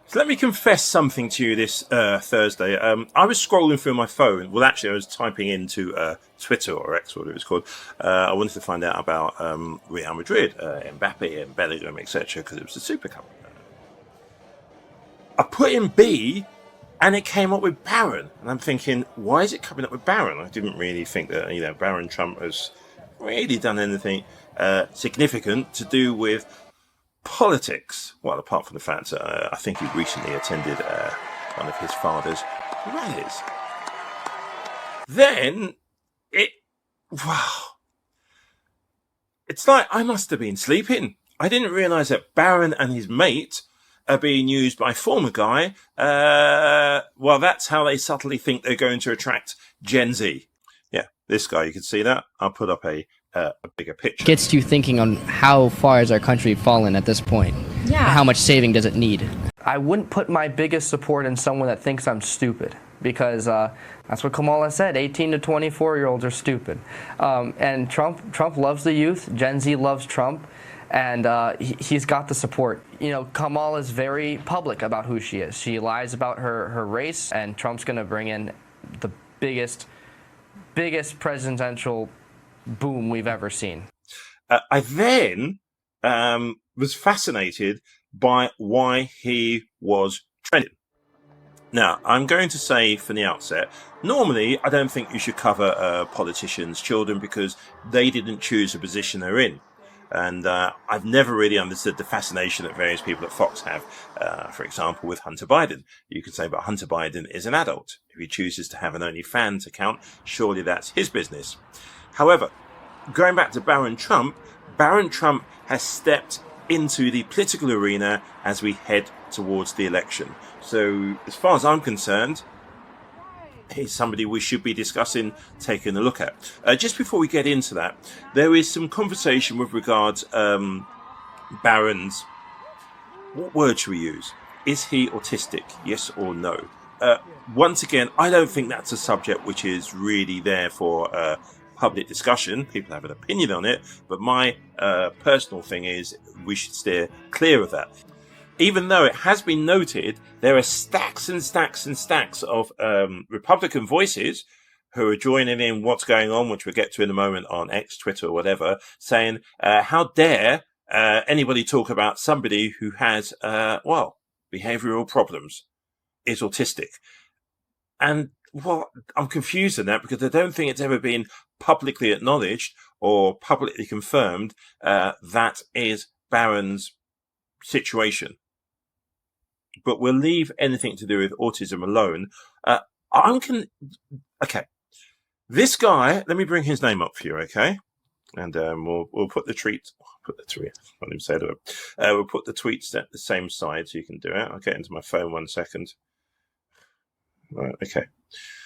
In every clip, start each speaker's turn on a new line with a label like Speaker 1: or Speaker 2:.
Speaker 1: So let me confess something to you this Thursday. I was scrolling through my phone. Well, actually, I was typing into Twitter or X, whatever it's called. I wanted to find out about Real Madrid, Mbappe and Bellingham, etc., because it was the Super Cup. I put in B, and it came up with Barron. And I'm thinking, why is it coming up with Barron? I didn't really think that Barron Trump has really done anything significant to do with politics. Well, apart from the fact that I think he recently attended one of his father's rallies. Then wow, it's like I must have been sleeping. I didn't realise that Barron and his mate are being used by former guy. Well, that's how they subtly think they're going to attract Gen Z. Yeah, this guy, you can see that. I'll put up a bigger picture.
Speaker 2: Gets you thinking on how far has our country fallen at this point?
Speaker 3: Yeah.
Speaker 2: And how much saving does it need?
Speaker 4: I wouldn't put my biggest support in someone that thinks I'm stupid, because that's what Kamala said. 18 to 24-year-olds are stupid. And Trump loves the youth. Gen Z loves Trump. And he's got the support. You know, Kamala is very public about who she is. She lies about her race, and Trump's going to bring in the biggest presidential boom we've ever seen.
Speaker 1: I then was fascinated by why he was trending. Now, I'm going to say from the outset, normally I don't think you should cover politicians' children because they didn't choose the position they're in. And I've never really understood the fascination that various people at Fox have, for example, with Hunter Biden. You could say, but Hunter Biden is an adult. If he chooses to have an OnlyFans account, surely that's his business. However, going back to Barron Trump has stepped into the political arena as we head towards the election. So, as far as I'm concerned, he's somebody we should be discussing, taking a look at. Just before we get into that, there is some conversation with regards Barron's. What word should we use? Is he autistic? Yes or no? Once again, I don't think that's a subject which is really there for public discussion. People have an opinion on it, but my personal thing is we should steer clear of that. Even though it has been noted, there are stacks and stacks and stacks of Republican voices who are joining in what's going on, which we'll get to in a moment on X, Twitter, or whatever, saying, how dare anybody talk about somebody who has, behavioural problems, is autistic. And, well, I'm confused in that because I don't think it's ever been publicly acknowledged or publicly confirmed that is Barron's situation. But we'll leave anything to do with autism alone. Okay. This guy, let me bring his name up for you, okay? And we'll put the tweet. We'll put the tweets at the same side so you can do it. I'll get into my phone 1 second. Right, okay.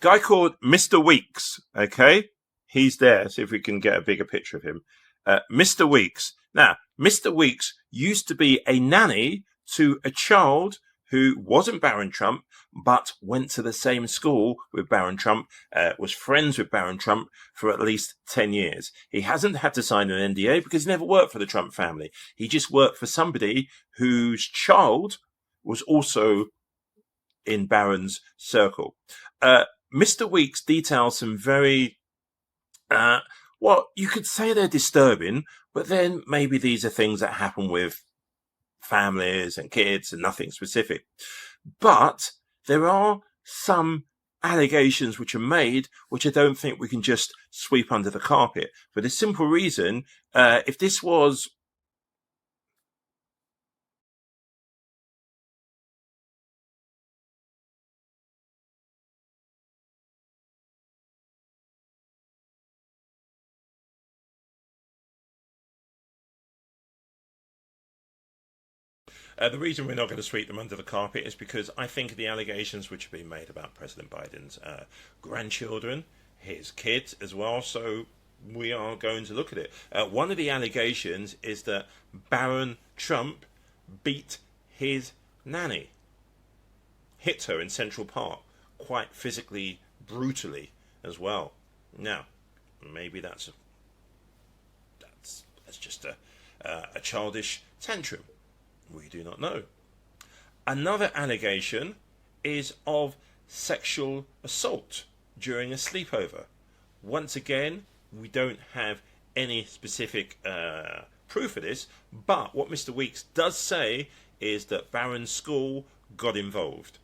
Speaker 1: Guy called Mr. Weeks, okay? He's there. See if we can get a bigger picture of him. Mr. Weeks. Now, Mr. Weeks used to be a nanny to a child who wasn't Barron Trump, but went to the same school with Barron Trump, was friends with Barron Trump for at least 10 years. He hasn't had to sign an NDA because he never worked for the Trump family. He just worked for somebody whose child was also in Barron's circle. Mr. Weeks details some very, you could say they're disturbing, but then maybe these are things that happen with families and kids and nothing specific. But there are some allegations which are made, which I don't think we can just sweep under the carpet. For the simple reason, if this was the reason we're not going to sweep them under the carpet is because I think the allegations which have been made about President Biden's grandchildren, his kids as well, so we are going to look at it. One of the allegations is that Barron Trump beat his nanny, hit her in Central Park, quite physically, brutally as well. Now, maybe that's just a childish tantrum. We do not know. Another allegation is of sexual assault during a sleepover. Once again, we don't have any specific proof of this, but what Mr. Weeks does say is that Barron's school got involved.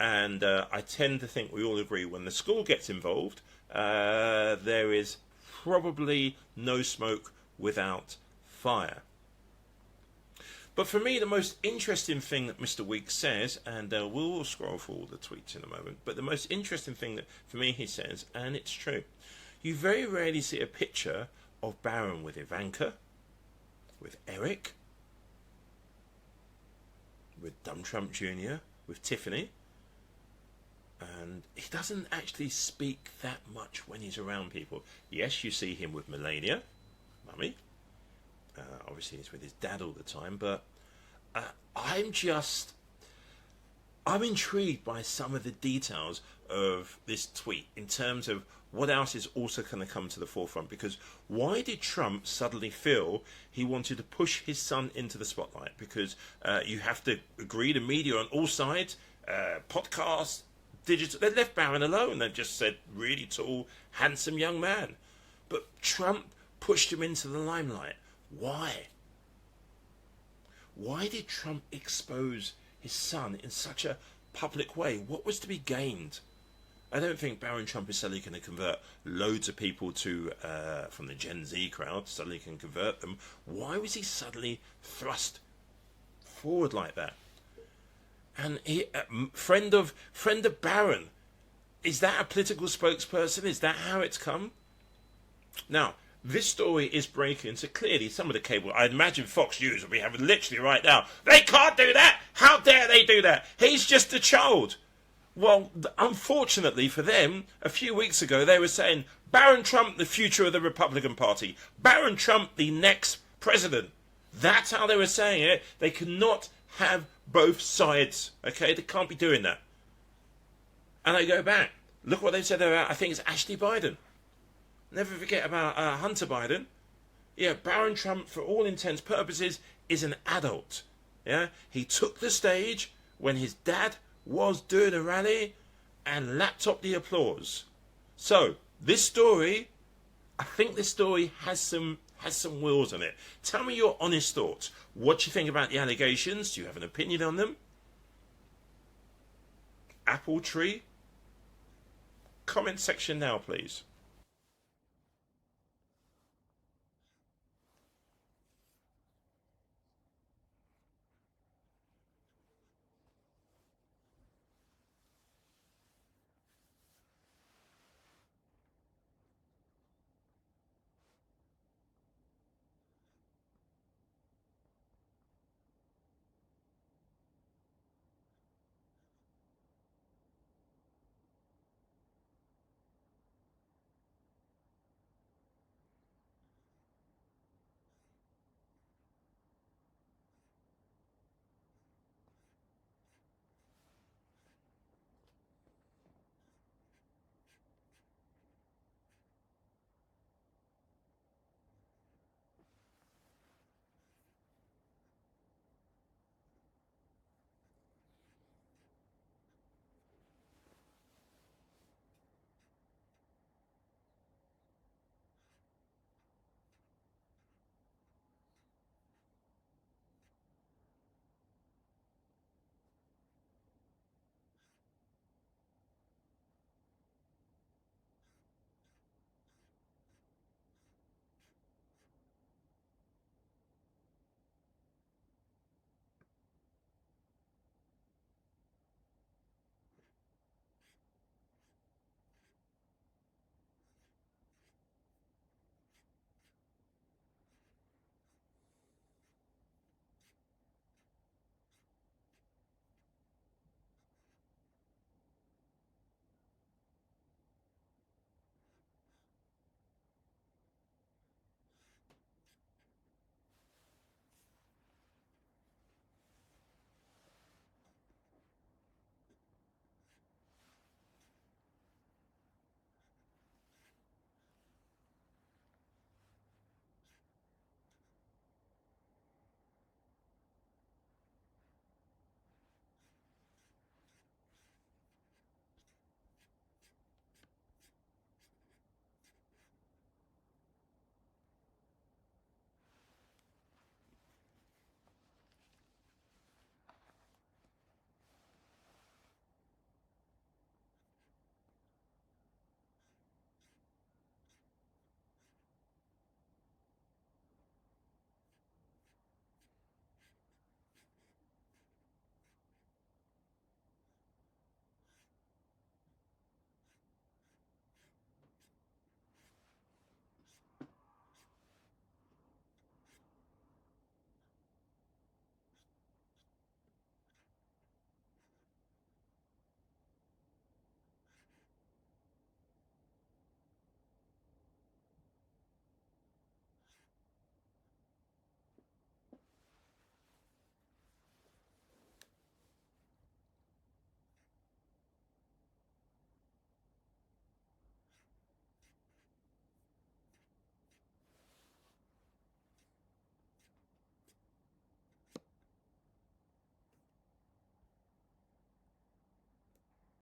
Speaker 1: And I tend to think we all agree when the school gets involved, there is probably no smoke without fire. But for me, the most interesting thing that Mr. Weeks says, and we'll scroll through all the tweets in a moment, but the most interesting thing that for me he says, and it's true, you very rarely see a picture of Barron with Ivanka, with Eric, with Trump Jr., with Tiffany. And he doesn't actually speak that much when he's around people. Yes, you see him with Melania, Mummy. Obviously, he's with his dad all the time. But I'm intrigued by some of the details of this tweet in terms of what else is also going to come to the forefront. Because why did Trump suddenly feel he wanted to push his son into the spotlight? Because you have to agree to media on all sides, podcasts, digital. They left Barron alone. They just said, really tall, handsome young man. But Trump pushed him into the limelight. Why? Why did Trump expose his son in such a public way? What was to be gained? I don't think Barron Trump is suddenly going to convert loads of people to from the Gen Z crowd. Suddenly can convert them. Why was he suddenly thrust forward like that? And he, friend of Barron, is that a political spokesperson? Is that how it's come? Now, this story is breaking, so clearly some of the cable, I imagine Fox News will be having literally right now, they can't do that! How dare they do that? He's just a child. Well, unfortunately for them, a few weeks ago they were saying, Barron Trump, the future of the Republican Party. Barron Trump, the next president. That's how they were saying it. They cannot have both sides, okay? They can't be doing that. And I go back. Look what they said about, I think it's Ashley Biden. Never forget about Hunter Biden. Yeah, Barron Trump, for all intents and purposes, is an adult. Yeah, he took the stage when his dad was doing a rally and lapped up the applause. So, this story, I think this story has some wheels on it. Tell me your honest thoughts. What do you think about the allegations? Do you have an opinion on them? Apple tree? Comment section now, please.